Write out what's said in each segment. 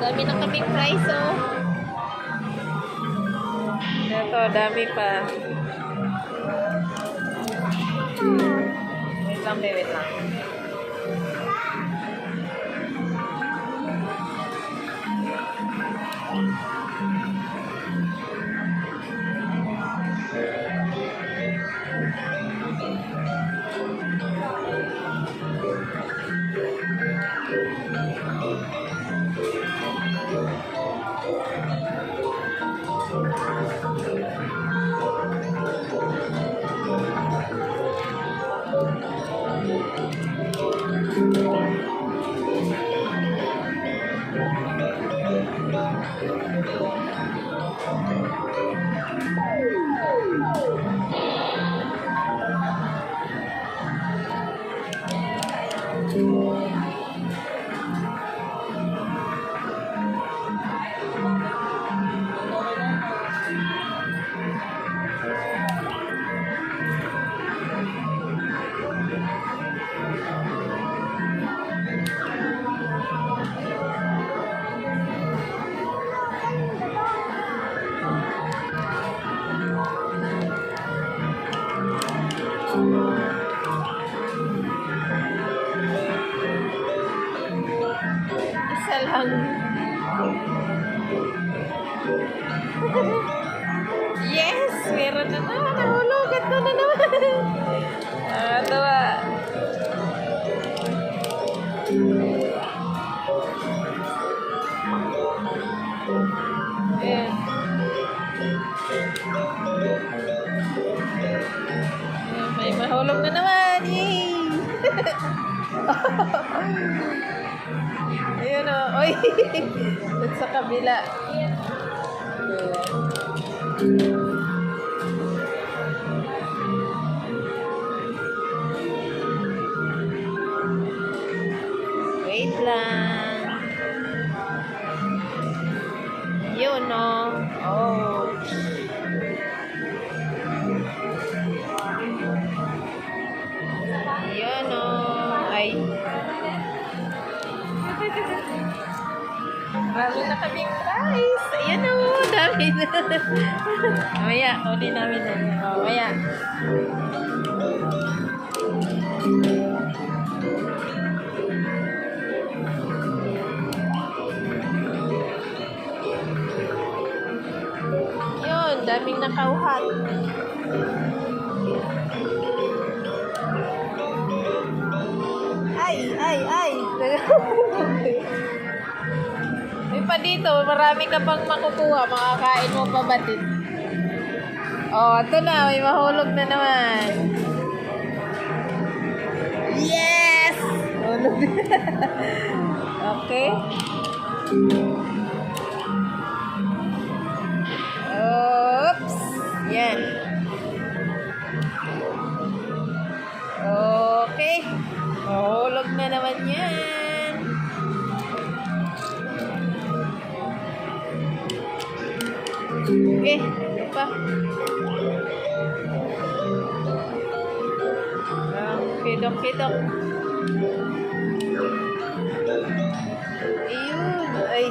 Dami na kaming price, oh. Ito, dami pa. Wait lang, wait lang. Isa lang. Yes! Meron na naman. Nahulugan na naman. Tawa. Ayan. May mahulog na naman. Yay! Ayun o. Oy! Doon sa kabila. Wait lang. Yun o. Oh. Yun o. Ay. Marami na kaming price. Ayan o. Dami na. Mamaya. Uli namin na. Mamaya. Yun. Daming nakauhat. Ay. May pa dito, marami ka pang makukuha. Makakain mo pa batid. Oh, ito na. May mahulog na naman. Yes! Hulog. Okay. Oops. Yan. Okay. Mahulog na naman yan. Okay. Ito pa. Kidok. Ayun. Ay.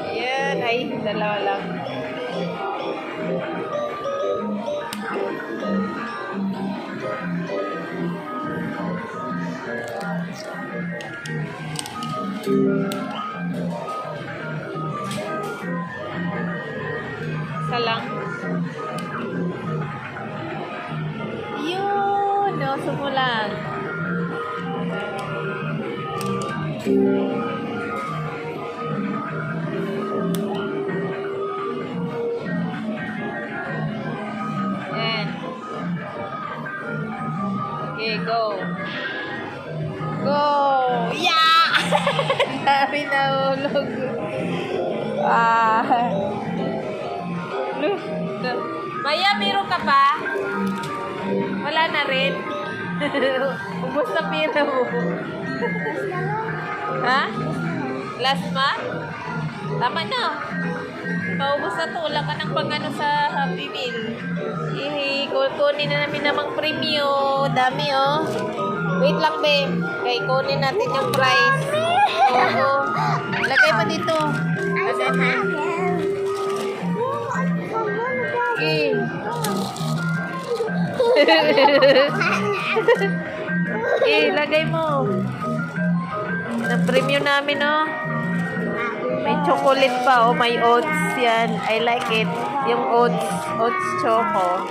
Ayan. Ay, dalawa lang. Isa lang. Yun. No, sumulan. Yan. Okay, go. Go! Yeah! Dami na ulog. Maya, meron ka pa? Wala na rin. Ubus na pira mo. Ha? Last month? Tama na. Paubos na to. Wala ka ng pang ano sa Happy Meal. kukunin na namin namang premyo. Dami, oh. Wait lang, babe. Okay, kunin natin yung prize. Oo. Lagay mo dito. Lagay mo. Okay. Lagay mo. Na-premyo namin, oh. May chocolate pa, oh. May oats yan. I like it. Yung oats. Oats choco.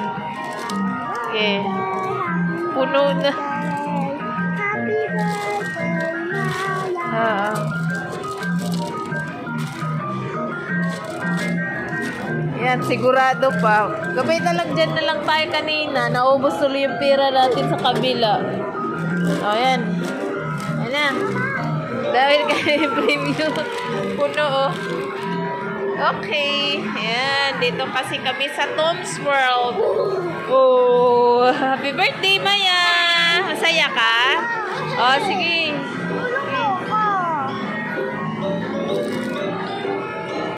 Okay. Puno na. Yan, sigurado pa. Gabay na lang dyan na lang tayo kanina. Naubos tuloy yung pera natin sa kabila. O, yan. Yan na. Dahil kayo preview. Puno, oh. Okay. Yan. Dito kasi kami sa Tom's World. Oh, happy birthday, Maya! Masaya ka? Oh, sige.